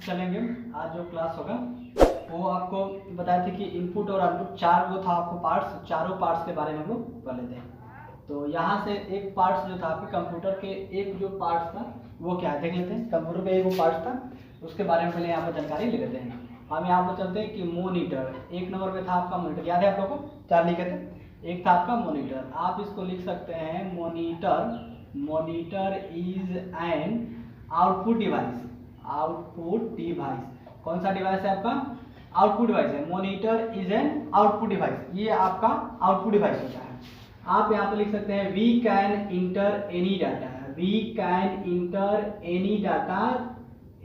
चलेंगे। आज जो क्लास होगा वो आपको बताए थे कि इनपुट और आउटपुट चार वो था आपको पार्ट्स, चारों पार्ट्स के बारे में हम लोग पढ़ लेते हैं। तो यहाँ से एक पार्ट्स जो था आपके कंप्यूटर के एक जो पार्ट्स था वो क्या है देख लेते हैं। कंप्यूटर का एक वो पार्ट्स था उसके बारे में पहले यहाँ पर जानकारी ले लेते हैं। हम यहाँ पर चलते हैं कि मोनीटर एक नंबर पे था आपका मोनीटर, याद है आप लोगों को? चार लिखे थे। एक था आपका मोनीटर, आप इसको लिख सकते हैं monitor. Monitor is an output device. Output device कौन सा डिवाइस है आपका? आउटपुट डिवाइस है। Monitor is an output device, ये आपका आउटपुट डिवाइस होता है। आप यहाँ पे लिख सकते हैं we can enter any data. We can enter any data,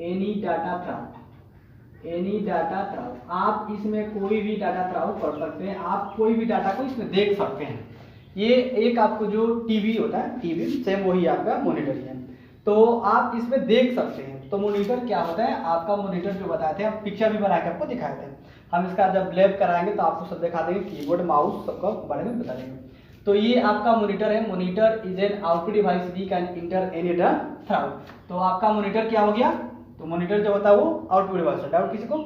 any data throughout, any data throughout. आप इसमें कोई भी डाटा थ्राउट कर सकते हैं, आप कोई भी डाटा को इसमें देख सकते हैं। ये एक आपको जो टीवी होता है, टीवी सेम वही आपका मॉनिटर है, तो आप इसमें देख सकते हैं। तो मॉनिटर क्या होता है आपका? मॉनिटर जो बताए थे, हम पिक्चर भी बना के आपको दिखाए थे। हम इसका जब लैब कराएंगे तो आपको सब दिखा देंगे, कीबोर्ड माउस सबका बारे में बता देंगे। तो ये आपका मॉनिटर है। Monitor is an output device we can enter any data throughout. तो आपका मॉनिटर क्या हो गया? तो मॉनिटर जो होता है वो आउटपुट डिवाइस है। डाउट किसी को?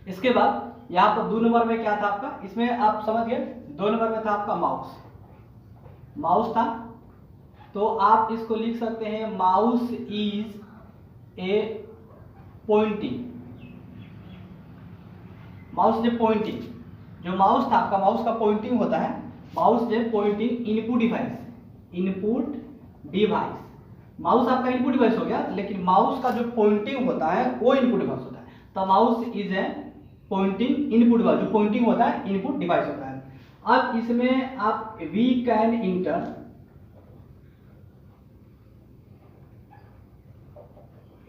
इसके बाद यहाँ पर 2 नंबर में क्या था आपका? इसमें आप समझ गए। 2 नंबर में था आपका माउस। माउस था तो आप इसको लिख सकते हैं mouse is a pointing. Mouse जो पॉइंटिंग, जो माउस था आपका, माउस का पॉइंटिंग होता है। माउस जो pointing input device, input device. Mouse आपका इनपुट डिवाइस हो गया, लेकिन माउस का जो पॉइंटिंग होता है वो इनपुट डिवाइस होता है। तो mouse is a pointing input device, जो पॉइंटिंग होता है इनपुट डिवाइस होता है। अब इसमें आप we can enter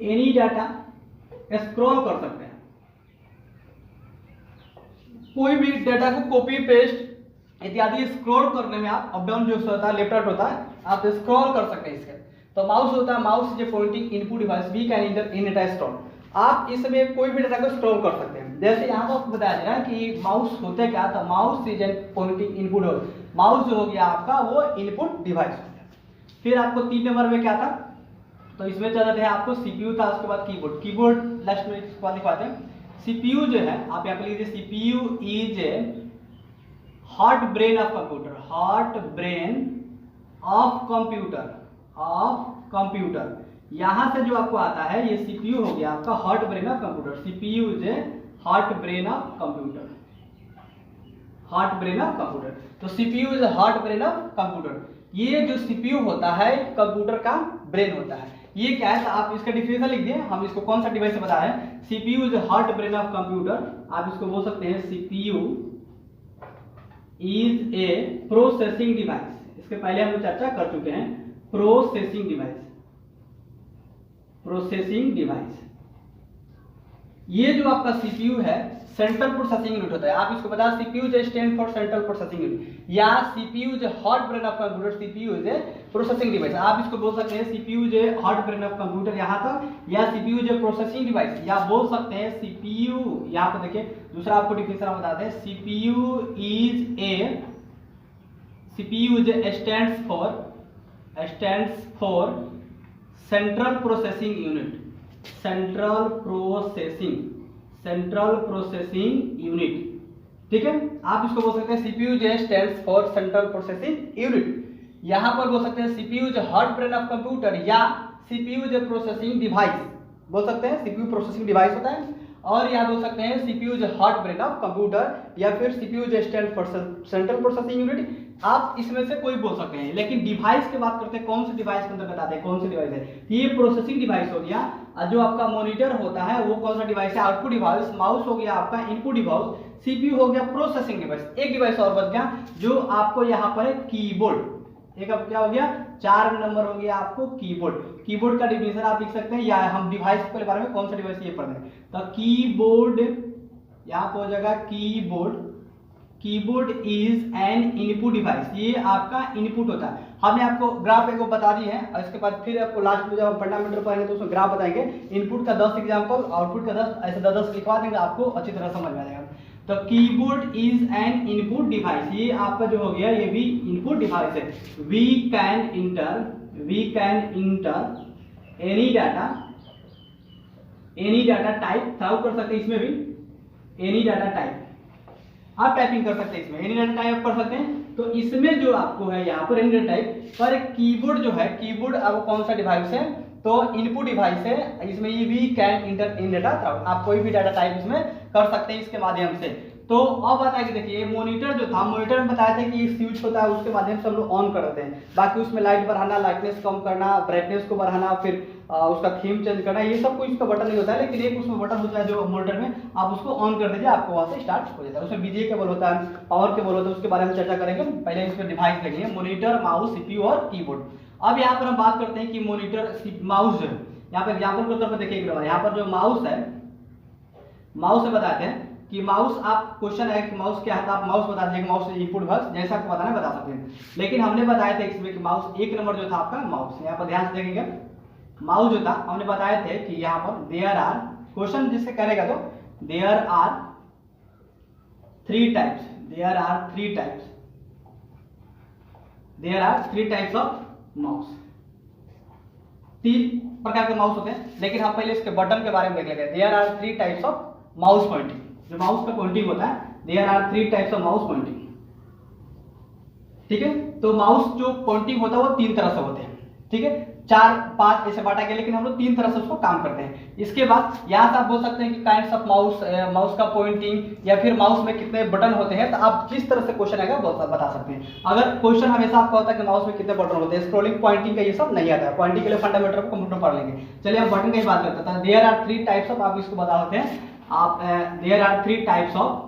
any data scroll कर सकते हैं। कोई भी डाटा को कॉपी पेस्ट इत्यादि स्क्रॉल करने में आप अप डाउन जो होता है, लेफ्ट राइट होता है, आप स्क्रॉल कर सकते हैं इसके। तो माउस होता है, माउस जो pointing input device we can enter any data scroll. आप इसमें कोई भी डाटा को स्क्रॉल कर सकते हैं। जैसे यहाँ पर आपको बताया जाएगा कि माउस होता है क्या? तो mouse is an pointing input. Mouse जो हो गया आपका वो इनपुट डिवाइस हो गया। फिर आपको 3 नंबर में क्या था? तो इसमें चल रहे हैं आपको सीपीयू था, उसके बाद कीबोर्ड। कीबोर्ड लास्ट में इसके बाद लिखवाते हैं। सीपीयू जो है आप यहाँ पे लिख दीजिए CPU is a heart brain of computer. Heart brain of computer, of computer. यहां से जो आपको आता है ये सीपीयू हो गया आपका heart brain of computer. CPU is a heart brain of computer, heart brain of computer. तो CPU is heart brain of computer. ये जो सीपीयू होता है कंप्यूटर का ब्रेन होता है। ये क्या है? तो आप इसका डिफिनेशन लिख दिए। हम इसको कौन सा डिवाइस से बता रहे हैं? CPU is heart brain of computer. आप इसको बोल सकते हैं CPU is A processing device. इसके पहले हम लोग चर्चा कर चुके हैं। Processing device, processing device. ये जो आपका सीपीयू है सेंट्रल प्रोसेसिंग यूनिट होता है। आप इसको बता, सीपीयू जो stand for central processing unit, या सीपीयू जो heart brain of computer. CPU is A processing device. आप इसको बोल सकते हैं सीपीयू जो हार्ट ब्रेन ऑफ कंप्यूटर यहां तक, या सीपीयू जो प्रोसेसिंग डिवाइस, या बोल सकते हैं सीपीयू। यहां पर देखिए दूसरा आपको डिफिनेशन हम बताते हैं। सीपीयू इज ए, सीपीयू जो stands for central processing unit. Central processing unit, ठीक है। आप इसको बोल सकते हैं सीपीयू जो stands for central processing unit. यहां पर बोल सकते हैं सीपीयू जो हार्ट ब्रेन ऑफ कंप्यूटर, या सीपीयू जो प्रोसेसिंग डिवाइस बोल सकते हैं। सीपीयू प्रोसेसिंग डिवाइस होता है। और यहां बोल सकते हैं सीपीयू जो हार्ट ब्रेन ऑफ कंप्यूटर, या फिर सीपीयू जो stand for central processing unit. आप इसमें से कोई बोल सकते हैं। लेकिन डिवाइस की बात करते हैं, कौन से डिवाइस के अंदर बताते हैं कौन सी डिवाइस है। ये प्रोसेसिंग डिवाइस हो गया। जो आपका मॉनिटर होता है वो कौन सा डिवाइस है? Output device. माउस हो गया आपका इनपुट डिवाइस। सीपीयू हो गया प्रोसेसिंग डिवाइस। एक डिवाइस और बच गया जो आपको यहाँ पर है कीबोर्ड। एक अब क्या हो गया? 4 नंबर हो गया आपको कीबोर्ड। कीबोर्ड का डिफिनेशन आप लिख सकते हैं, या हम डिवाइस के बारे में कौन सा डिवाइस ये पढ़ रहे हैं। तो कीबोर्ड यहाँ पर हो जाएगा keyboard. Keyboard is an input device. ये आपका इनपुट होता है। हमने आपको ग्राफ एक बता दी है, और इसके बाद फिर आपको लास्ट में जब हम फंडामेंटल पढ़ेंगे तो उसमें ग्राफ बताएंगे। इनपुट का 10 एग्जांपल, आउटपुट का 10, ऐसे 10 लिखवा देंगे, आपको अच्छी तरह समझ में आ जाएगा। तो keyboard is an input device. ये आपका जो हो गया ये भी इनपुट डिवाइस है। We can enter any data any data type through कर सकते हैं, इसमें भी एनी डाटा टाइप आप टाइपिंग कर सकते हैं, इसमें एनी डाटा टाइप कर सकते हैं। तो इसमें जो आपको है यहाँ पर एनी डाटा टाइप पर कीबोर्ड जो है, कीबोर्ड अब कौन सा डिवाइस है, तो इनपुट डिवाइस है, इसमें ये भी can enter in data through, आप कोई भी डाटा टाइप इसमें कर सकते हैं इसके माध्यम से। तो अब बताया कि देखिए मॉनिटर जो था, मॉनिटर में बताया था कि स्विच होता है, उसके माध्यम से हम लोग ऑन करते हैं, बाकी उसमें लाइट बढ़ाना, लाइटनेस कम करना, ब्राइटनेस को बढ़ाना, फिर उसका थीम चेंज करना, ये सब कुछ इसका बटन नहीं होता है, लेकिन एक उसमें बटन होता है जो मॉनिटर में, आप उसको ऑन कर दीजिए, आपको वहां से स्टार्ट हो जाता है। उसमें बीजीए केबल होता है, पावर केबल होता है, उसके बारे में चर्चा करेंगे। पहले इसमें डिवाइस देखेंगे, मॉनिटर, माउस, सीपीयू और कीबोर्ड। अब यहाँ पर हम बात करते हैं कि मॉनिटर माउस जो है, यहाँ पर एग्जाम्पल के तौर पर देखिए, यहाँ पर जो माउस है, माउस में बताते हैं कि माउस, आप क्वेश्चन है कि माउस क्या है, तो आप माउस बता दीजिए, माउस इनपुट बस जैसा आपको बताना है बता सकते हैं। लेकिन हमने बताया था इसमें कि माउस एक नंबर जो था आपका माउस, यहाँ पर ध्यान से देखेंगे, माउस जो था हमने बताए थे कि यहाँ पर देयर आर, क्वेश्चन जिससे करेगा तो there are three types, there are three types, there are three types of mouse, तीन प्रकार के माउस होते हैं। लेकिन हम पहले इसके बटन के बारे में देख लेते हैं। There are three types of mouse pointing, जो माउस का पॉइंटिंग होता है, there are three types of mouse pointing, ठीक है। तो माउस जो पॉइंटिंग होता है वो तीन तरह से होते हैं, ठीक है, चार पांच ऐसे बांटा गया, लेकिन हम लोग तीन तरह से उसको काम करते हैं। इसके बाद यहाँ से आप बोल सकते हैं कि काइंड्स ऑफ माउस, माउस का पॉइंटिंग, या फिर माउस में कितने बटन होते हैं, तो आप जिस तरह से क्वेश्चन आएगा बता सकते हैं। अगर क्वेश्चन हमेशा आपका होता है कि माउस में कितने बटन होते हैं, स्क्रॉलिंग, पॉइंटिंग का ये सब नहीं आता है, पॉइंटिंग के लिए फंडामेंटल को कंप्यूटर पढ़ लेंगे। चलिए हम बटन की ही बात करते हैं। There are three types of, आप इसको बता सकते हैं आप, there are three types of,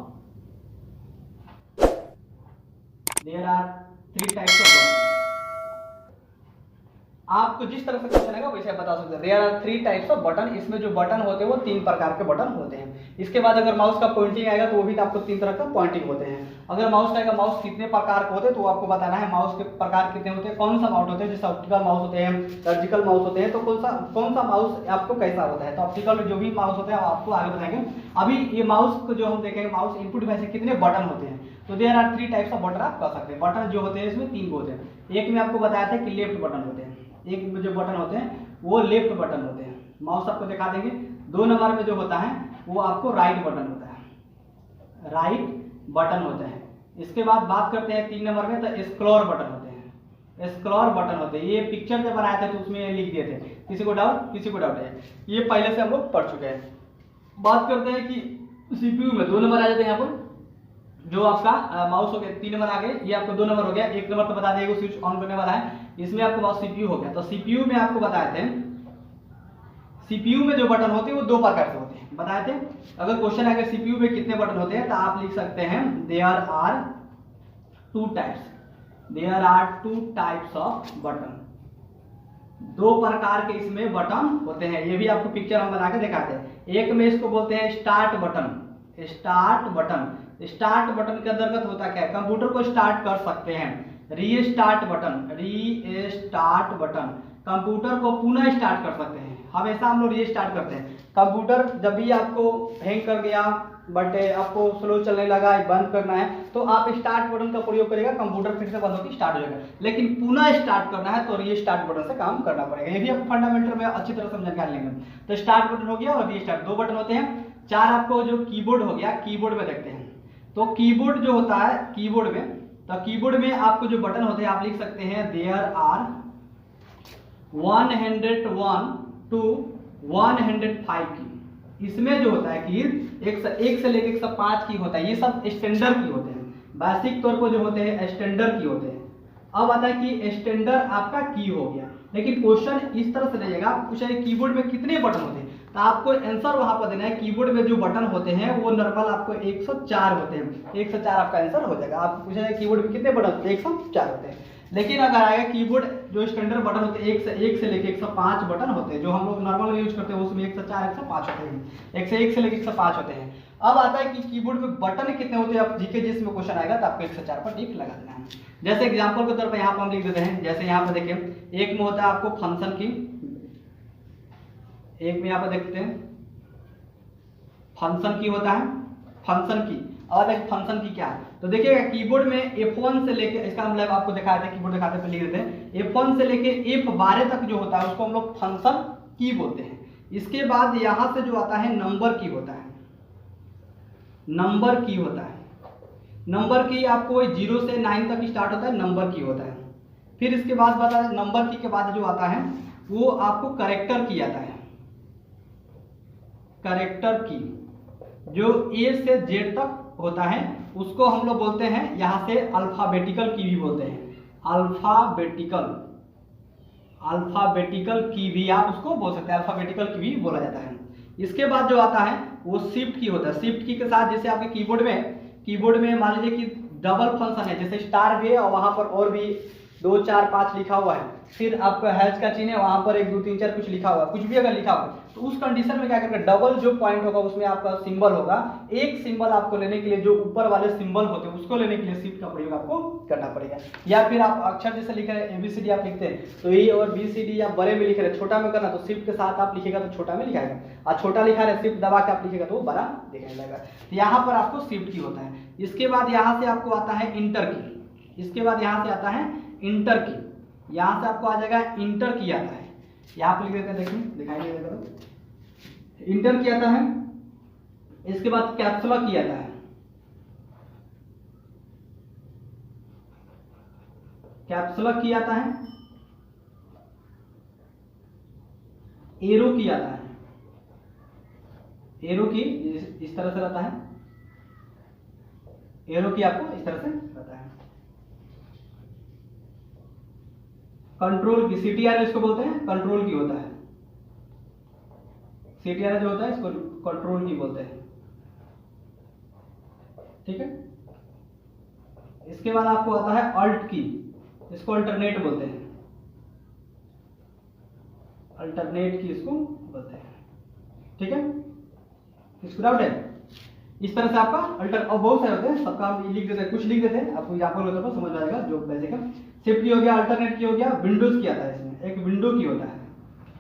there are three types of, आपको जिस तरह से क्वेश्चन आएगा वैसे आप बता सकते हैं। There are three types of button, इसमें जो बटन होते हैं वो तीन प्रकार के बटन होते हैं। इसके बाद अगर माउस का पॉइंटिंग आएगा तो वो भी आपको तीन तरह का पॉइंटिंग होते हैं। अगर माउस का आएगा, माउस कितने प्रकार के होते हैं तो आपको बताना है, माउस के प्रकार कितने होते हैं, कौन सा माउस होते हैं, जैसे ऑप्टिकल माउस होते हैं, सर्जिकल माउस होते हैं, तो कौन सा माउस आपको कैसा होता है। तो ऑप्टिकल जो भी माउस होते हैं आपको आगे बताएंगे। अभी ये माउस को जो हम देखेंगे, माउस इनपुट डिवाइस से कितने बटन होते हैं, तो there are three types of button आप कर सकते हैं। बटन जो होते हैं इसमें तीन होते हैं। एक में आपको बताया था कि लेफ्ट बटन होते हैं, एक में जो बटन होते हैं वो लेफ्ट बटन होते हैं, माउस आपको दिखा देंगे। दो नंबर में जो होता है वो आपको राइट बटन होता है, राइट बटन होता है। इसके बाद बात करते हैं तीन नंबर में, तो स्क्रॉल बटन होते हैं, स्क्रॉल बटन होते हैं। ये पिक्चर जब बनाए थे तो उसमें लिख दिए थे, किसी को डाउट, किसी को डाउट है, ये पहले से हम लोग पढ़ चुके हैं। बात करते हैं कि सीपीयू में दो नंबर आ जाते हैं। यहाँ पर जो आपका माउस हो गया, तीन नंबर आ गए, ये आपको दो नंबर हो गया। एक नंबर तो बता देगा स्विच ऑन करने वाला है, इसमें आपको माउस सीपीयू हो गया। तो सीपीयू में आपको बताए थे, सीपीयू में जो बटन होते हैं वो दो प्रकार के होते हैं, बताए थे। अगर क्वेश्चन है सीपीयू में कितने बटन होते हैं तो आप लिख सकते हैं there are two types, there are two types of button, दो प्रकार के इसमें बटन होते हैं। ये भी आपको पिक्चर हम बना के दिखाते हैं। एक में इसको बोलते हैं start button, start button. Start button के अंतर्गत होता क्या है, कंप्यूटर को स्टार्ट कर सकते हैं। Restart button, restart button, computer को पुनः स्टार्ट कर सकते हैं। हमेशा हम लोग रीस्टार्ट करते हैं। कंप्यूटर जब भी आपको हैंग कर गया, बट आपको स्लो चलने लगा, बंद करना है, तो आप स्टार्ट बटन का प्रयोग करेगा, कंप्यूटर फिर से बंद होकर स्टार्ट हो जाएगा। लेकिन पुनः स्टार्ट करना है तो रीस्टार्ट बटन से काम करना पड़ेगा। ये भी आपको फंडामेंटल में अच्छी तरह से जानकारी लेंगे। तो स्टार्ट बटन हो गया और रीस्टार्ट, दो बटन होते हैं। चार आपको जो कीबोर्ड हो गया, कीबोर्ड में देखते हैं। तो कीबोर्ड जो होता है, कीबोर्ड में, तो कीबोर्ड में आपको जो बटन होते हैं आप लिख सकते हैं देयर आर 101 to 105 की। इसमें जो होता है कि एक से लेकर 105 की होता है, ये सब स्टैंडर्ड की होते हैं। बेसिक तौर पर जो होते हैं स्टैंडर्ड की होते हैं। अब आता है कि स्टैंडर्ड आपका की हो गया, लेकिन क्वेश्चन इस तरह से रहेगा, पूछा है कीबोर्ड में कितने बटन होते हैं, तो आपको आंसर वहां पर देना है। कीबोर्ड में जो बटन होते हैं वो नॉर्मल आपको 104 होते हैं, 104 आपका आंसर हो जाएगा। आप पूछा है कीबोर्ड में कितने बटन, 104 होते हैं। लेकिन अगर आएगा कीबोर्ड जो स्टैंडर्ड बटन होते हैं, एक से लेकर 105 बटन होते हैं, जो हम लोग नॉर्मल यूज करते हैं उसमें 104 105 होते हैं, 1 से लेकर 105 होते हैं। अब आता है कि कीबोर्ड में बटन कितने होते हैं, आप जीके जिसमें क्वेश्चन आएगा तो आपको 104 पर टिक लगा देना है। जैसे एग्जांपल के तौर पर यहाँ पर हम लिख देते हैं, जैसे यहाँ पर देखिए, एक में होता है आपको फंक्शन की, एक में यहाँ पर देखते हैं फंक्शन की होता है, फंक्शन की। और एक फंक्शन की क्या है, तो देखिएगा कीबोर्ड में F1 से लेके, इसका मतलब आपको दिखाया था, कीबोर्ड दिखाते पे लिख देते हैं, F1 से लेके F12 तक जो होता है उसको हम लोग फंक्शन की बोलते हैं। इसके बाद यहाँ से जो आता है नंबर की होता है, नंबर की होता है। नंबर की आपको 0 से 9 तक स्टार्ट होता है, नंबर की होता है। फिर इसके बाद बता दें नंबर की के बाद जो आता है वो आपको करेक्टर की आता है। करेक्टर की जो A से Z तक होता है उसको हम लोग बोलते हैं यहाँ से अल्फाबेटिकल की भी बोलते हैं। अल्फाबेटिकल, अल्फाबेटिकल की भी आप उसको बोल सकते हैं, अल्फाबेटिकल की भी बोला जाता है। इसके बाद जो आता है वो शिफ्ट की होता है। शिफ्ट की के साथ जैसे आपके कीबोर्ड में मान लीजिए कि डबल फंक्शन है, जैसे स्टार भी है और वहां पर और भी 2 4 5 लिखा हुआ है, फिर आपका हैश का चिन्ह है, वहां पर 1 2 3 4 कुछ लिखा हुआ है, कुछ भी अगर लिखा हुआ तो उस कंडीशन में क्या करेंगे, डबल जो पॉइंट होगा उसमें आपका सिंबल होगा, एक सिंबल आपको लेने के लिए जो ऊपर वाले सिंबल होते हैं उसको लेने के लिए शिफ्ट का प्रयोग आपको करना पड़ेगा। या फिर आप अक्षर जैसे लिख रहे हैं ABCD आप लिखते हैं तो ए और BCD आप बड़े में लिख रहे हैं, छोटा में करना तो शिफ्ट के साथ आप लिखेगा तो छोटा में लिखाएगा, और छोटा लिखा है शिफ्ट दबा के आप लिखेगा तो वो बड़ा दिखाई लगेगा। तो यहाँ पर आपको शिफ्ट की होता है। इसके बाद यहाँ से आपको आता है इंटर की, इसके बाद यहाँ से आता है इंटर की, यहाँ से आपको आ जाएगा इंटर की आता है, यहाँ पे लिख देते हैं, देखिए दिखाई नहीं देगा तो इंटर की आता है। इसके बाद कैप्सुला की आता है, कैप्सुला की आता है। एरो की आता है, एरो की इस तरह से रहता है, एरो की आपको इस तरह से रहता है। कंट्रोल की CTR इसको बोलते हैं, कंट्रोल की होता है, CTR जो होता है इसको कंट्रोल की बोलते हैं, ठीक है। इसके बाद आपको आता है अल्ट की, इसको अल्टरनेट बोलते हैं, अल्टरनेट की इसको बोलते हैं, ठीक है। इसको डाउट है, इस तरह से आपका अल्टर और बहुत सारे होते हैं, सबका हम लिख देते हैं, कुछ लिख देते हैं, आपको यहाँ पर होता है समझ में आएगा जो बेसिक है। शिफ्ट की हो गया, अल्टरनेट की हो गया, विंडोज की आता है, इसमें एक विंडो की होता है,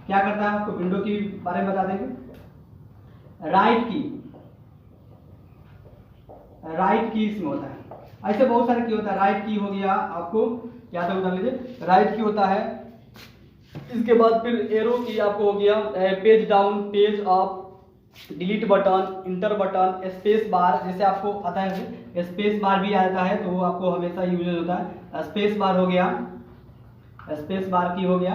क्या करता है आपको विंडो की बारे में बता देंगे। राइट की, राइट की इसमें होता है, ऐसे बहुत सारे की होता है। राइट की हो गया आपको क्या था बता लीजिए, राइट की होता है। इसके बाद फिर एरो की आपको हो गया, page down, page up, delete button, inter button, space bar, जैसे आपको आता है स्पेस बार भी आता है तो वो आपको हमेशा यूज होता है। स्पेस बार हो गया, स्पेस बार की हो गया,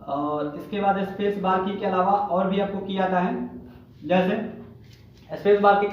और इसके बाद स्पेस बार की के अलावा और भी आपको की आता है, जैसे स्पेस बार की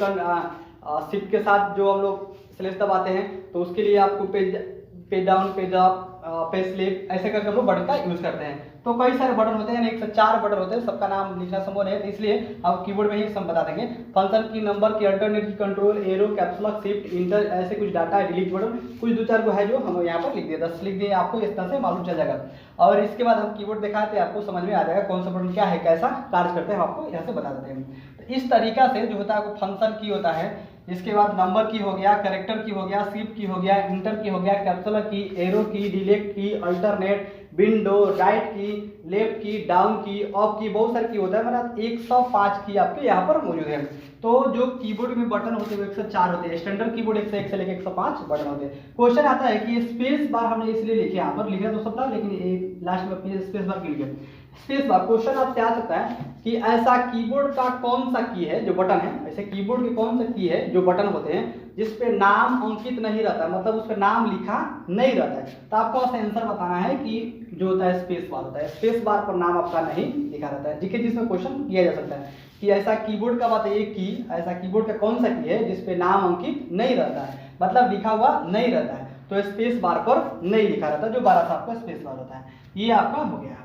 शिफ्ट के साथ जो हम लोग स्लैश दबाते हैं तो उसके लिए आपको page down, page up, page slip ऐसे करके हम लोग बटन का यूज करते हैं। तो कई सारे बटन होते हैं, 104 बटन होते हैं, सबका नाम लिखना संभव नहीं है तो इसलिए हम कीबोर्ड में ही सब बता देंगे। फंक्शन की, नंबर की, अल्टरनेट की, कंट्रोल, एरो, कैप्सुला, शिफ्ट, इंटर, ऐसे कुछ डाटा है, डिलीट बटन, कुछ 2 4 को है जो हम यहाँ पर लिख दिए, 10 लिख दिए, आपको इस तरह से मालूम चल जाएगा। और इसके बाद हम कीबोर्ड दिखाते हैं, आपको समझ में आ जाएगा कौन सा बटन क्या है, कैसा कार्य करते हैं, हम आपको यहाँ से बता देते हैं। तो इस तरीका से जो होता है वो फंक्शन की होता है। इसके बाद नंबर की हो गया, कैरेक्टर की हो गया, शिफ्ट की हो गया, इंटर की हो गया, कैप्सुला की, एरो की, डिलीट की, अल्टरनेट, विंडो, राइट की, लेफ्ट की, डाउन की, अप की, बहुत सारे की होता है। मतलब 105 की आपके यहाँ पर मौजूद है। तो जो कीबोर्ड में बटन होते हैं 104 होते हैं, स्टैंडर्ड कीबोर्ड 101 से लेकर 105 बटन होते हैं। क्वेश्चन आता है कि स्पेस बार हमने इसलिए लिखे, यहाँ पर लिखा तो सब था लेकिन लास्ट में स्पेस बार क्यों लिखे। स्पेस बार क्वेश्चन आपसे आ सकता है कि ऐसा कीबोर्ड का कौन सा की है जो बटन है, ऐसे कीबोर्ड के कौन सा की है जो बटन होते हैं जिस पे नाम अंकित नहीं रहता, मतलब उस पर नाम लिखा नहीं रहता है। तो आपको आंसर बताना है कि जो होता है स्पेस बार होता है, स्पेस बार पर नाम आपका नहीं लिखा रहता है। देखिए जिसमें क्वेश्चन किया जा सकता है कि ऐसा कीबोर्ड का बताइए की, ऐसा कीबोर्ड का कौन सा की है जिसपे नाम अंकित नहीं रहता है, मतलब लिखा हुआ नहीं रहता है, तो स्पेस बार पर नहीं लिखा रहता, जो 12 सा आपका स्पेस बार होता है। ये आपका हो गया,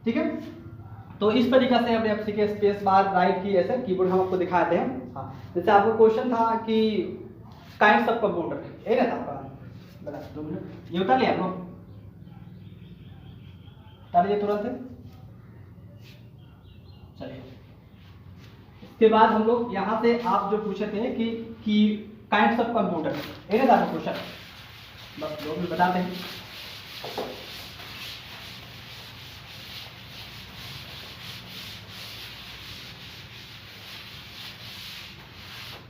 ठीक है। तो इस तरीका से हमने आपसे के स्पेस बार, राइट की, ऐसे कीबोर्ड हम आपको दिखाते हैं। हाँ, जैसे आपको क्वेश्चन था कि काइंड्स ऑफ कंप्यूटर, ये ना था आपका, बता 2 मिनट ये उतार लिया आप लोग, उतार लिया तुरंत। चलिए इसके बाद हम लोग यहाँ से आप जो पूछे थे कि काइंड्स ऑफ कंप्यूटर, ये ना था क्वेश्चन, बस 2 मिनट बताते हैं।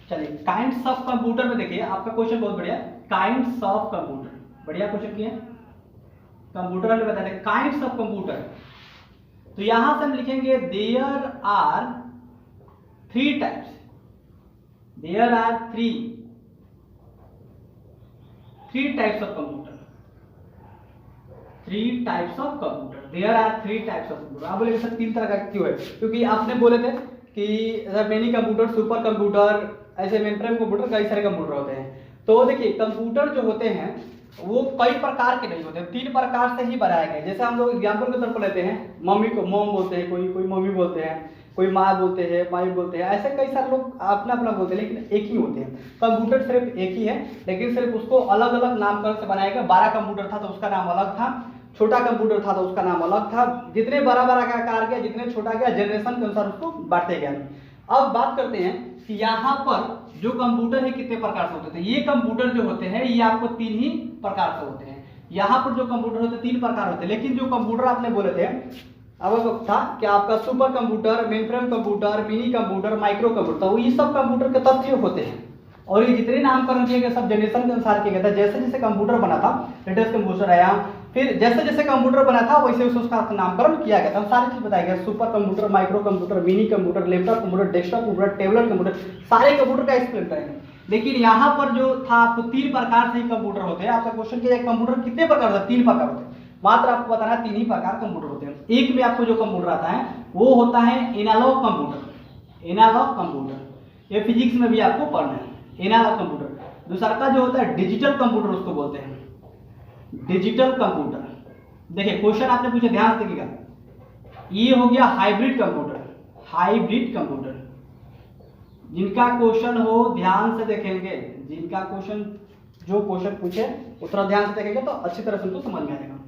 चलिए काइंड्स ऑफ कंप्यूटर में देखिए आपका क्वेश्चन बहुत बढ़िया, काइंड्स ऑफ कंप्यूटर, बढ़िया क्वेश्चन किया। कंप्यूटर वाले बताते हैं काइंड्स ऑफ कंप्यूटर। तो यहां से हम लिखेंगे there are three types, there are three types of computer, three types of computer, there are three types of computer. आप बोलेंगे सर तीन तरह का क्यों है? क्योंकि आपने बोले थे कि मेनी कंप्यूटर, सुपर कंप्यूटर, ऐसे मेन फ्रेम कंप्यूटर, कई सारे कंप्यूटर होते हैं। तो देखिए कंप्यूटर जो होते हैं वो कई प्रकार के नहीं होते, तीन प्रकार से ही बनाए गए। जैसे हम लोग एग्जाम्पल के तौर पर लेते हैं, मम्मी को मॉम बोलते हैं, कोई मम्मी बोलते हैं, कोई माँ बोलते हैं, माई बोलते हैं, ऐसे कई सारे लोग अपना अपना बोलते हैं, लेकिन एक ही होते हैं। कंप्यूटर सिर्फ एक ही है, लेकिन सिर्फ उसको अलग अलग नामकरण से बनाया गया। 12 कंप्यूटर था तो उसका नाम अलग था, छोटा कंप्यूटर था तो उसका नाम अलग था। जितने बड़ा बड़ा का आकार गया, जितने छोटा गया, जनरेशन के अनुसार उसको बांटते गया। अब बात करते हैं कि यहाँ पर जो कंप्यूटर है कितने प्रकार से होते थे। ये कंप्यूटर जो होते हैं ये आपको तीन ही प्रकार से होते हैं। यहाँ पर जो कंप्यूटर होते हैं तीन प्रकार होते हैं, लेकिन जो कंप्यूटर आपने बोले थे अब था कि आपका super computer, main frame computer, mini computer, micro computer, तो ये सब कंप्यूटर के तथ्य होते हैं। और ये जितने नामकरण किए गए सब जनरेशन के अनुसार किया गया था। जैसे जैसे कंप्यूटर बना था, लेटेस्ट कंप्यूटर आया, फिर जैसे जैसे कंप्यूटर बना था वैसे वैसे उसका नामकरण किया गया था। सारी चीज बताया गया, super computer, micro computer, mini computer, laptop computer, desktop computer, tablet computer, सारे कंप्यूटर का एक्सप्लेन करेंगे। लेकिन यहाँ पर जो था आपको तीन प्रकार से ही कंप्यूटर होते हैं। आपका क्वेश्चन किया कंप्यूटर कितने प्रकार होते हैं? तीन प्रकार होते हैं। मात्र आपको बताना तीन ही प्रकार कंप्यूटर होते हैं। एक में आपको जो कंप्यूटर आता है वो होता है एनालॉग कंप्यूटर, एनालॉग कंप्यूटर, ये फिजिक्स में भी आपको पढ़ना है, एनालॉग कंप्यूटर। दूसरा का जो होता है डिजिटल कंप्यूटर, उसको बोलते हैं डिजिटल कंप्यूटर। देखिए क्वेश्चन आपने पूछे, ध्यान से देखिएगा, ये हो गया हाइब्रिड कंप्यूटर, हाइब्रिड कंप्यूटर। जिनका क्वेश्चन हो ध्यान से देखेंगे, जिनका क्वेश्चन जो क्वेश्चन पूछे उतना ध्यान से देखेंगे तो अच्छी तरह से उनको समझ में आएगा।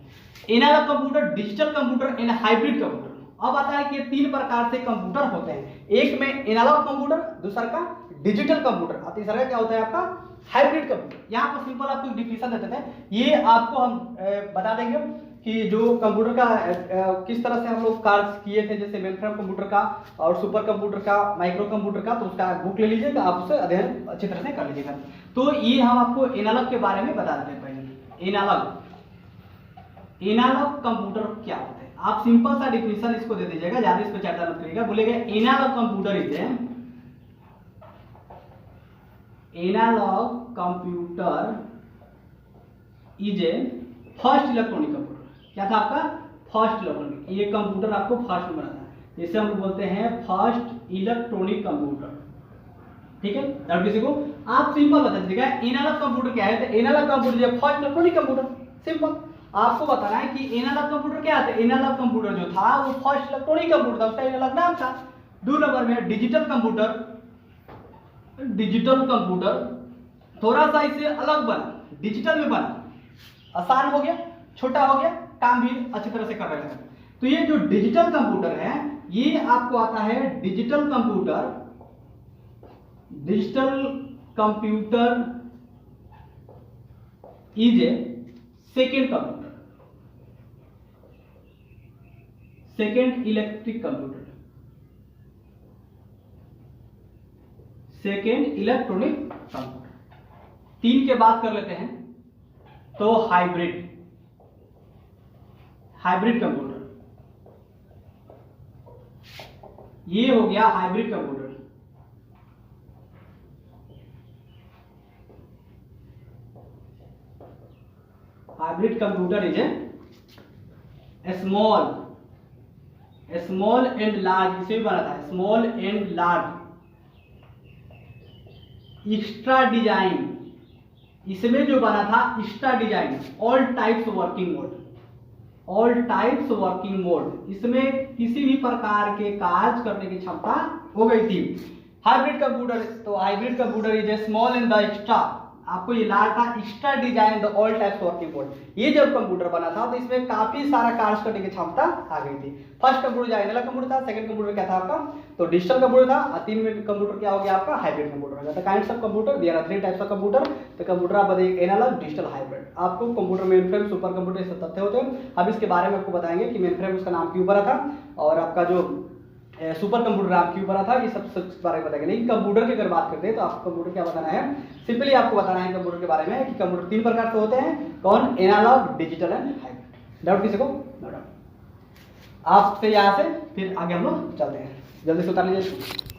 Analogue computer, digital computer and hybrid computer. अब आता है कि ये तीन प्रकार से कंप्यूटर होते हैं। एक में एनालॉग कंप्यूटर, दूसरा का डिजिटल कंप्यूटर, और तीसरा क्या होता है आपका हाइब्रिड कंप्यूटर। यहाँ पर सिंपल आपको डिफिनेशन देते थे, ये आपको हम बता देंगे कि जो कंप्यूटर का किस तरह से हम लोग कार्य किए थे, जैसे मेनफ्रेम कंप्यूटर का और सुपर कंप्यूटर का, माइक्रो कंप्यूटर का, तो उसका बुक ले लीजिएगा, आप उससे अध्ययन अच्छी तरह से कर लीजिएगा। तो ये हम आपको एनालॉग के बारे में बता देते हैं। पहले एनालॉग, एनालॉग कंप्यूटर क्या होता है, आप सिंपल सा डिफिनेशन इसको दे दीजिएगा, ज्यादा इस पर चर्चा मत करिएगा। बोलेगा analog computer is a, analog computer is a first electronic computer. क्या था आपका? First electronic. ये कंप्यूटर आपको फर्स्ट में बना था, जिसे हम बोलते हैं फर्स्ट इलेक्ट्रॉनिक कंप्यूटर। ठीक है, और किसी को आप सिंपल बता दीजिएगा एनालॉग कंप्यूटर क्या है। तो एनालॉग कंप्यूटर है फर्स्ट इलेक्ट्रॉनिक कंप्यूटर। सिंपल आपको बताना है कि एनालॉग कंप्यूटर क्या है। एनालॉग कंप्यूटर जो था वो फर्स्ट इलेक्ट्रॉनिक कंप्यूटर था, उसका एक अलग नाम था। 2 नंबर में डिजिटल कंप्यूटर, डिजिटल कंप्यूटर थोड़ा सा इससे अलग बना, डिजिटल में बना, आसान हो गया, छोटा हो गया, काम भी अच्छी तरह से कर रहे हैं। तो ये जो डिजिटल कंप्यूटर है ये आपको आता है digital computer, digital computer is A second computer, second electric computer, second electronic computer. 3 के बात कर लेते हैं तो हाइब्रिड, हाइब्रिड कंप्यूटर, ये हो गया hybrid computer. Hybrid computer is A small and large, इसे भी बना था small and large extra design, इसमें जो बना था extra design, all types working mode, all types working mode, इसमें किसी भी प्रकार के कार्य करने की क्षमता हो गई थी। हाइब्रिड कंप्यूटर, तो hybrid computer is A small and the extra, आपको ये लाल था extra design the all types working mode. ये जब कंप्यूटर बना था तो इसमें काफी सारा कार्य करने की क्षमता आ गई थी। फर्स्ट कंप्यूटर जो एनालॉग कंप्यूटर था, सेकंड कंप्यूटर क्या था आपका तो डिजिटल कंप्यूटर था, और 3 में कंप्यूटर क्या हो गया आपका हाइब्रिड कंप्यूटर हो गया। The kinds of computer, there are 3 types of computer. तो कंप्यूटर आप बताइए एनालॉग, डिजिटल, हाइब्रिड। आपको कंप्यूटर मेनफ्रेम, सुपर कंप्यूटर ये सब तथ्य होते हैं। अब इसके बारे में आपको बताएंगे कि मेनफ्रेम उसका नाम क्यों पड़ा था और आपका जो सुपर कंप्यूटर नाम क्यों पड़ा था, ये सब बारे में बताएंगे। लेकिन कंप्यूटर की अगर बात करते हैं तो आपको कंप्यूटर क्या बताना है, सिंपली आपको बताना है कंप्यूटर के बारे में कि कंप्यूटर 3 प्रकार से होते हैं। कौन? Analog, digital and hybrid. Doubt किसी को? No doubt. आप फिर यहाँ से फिर आगे हम लोग चलते हैं, जल्दी से उतार लीजिए इसको।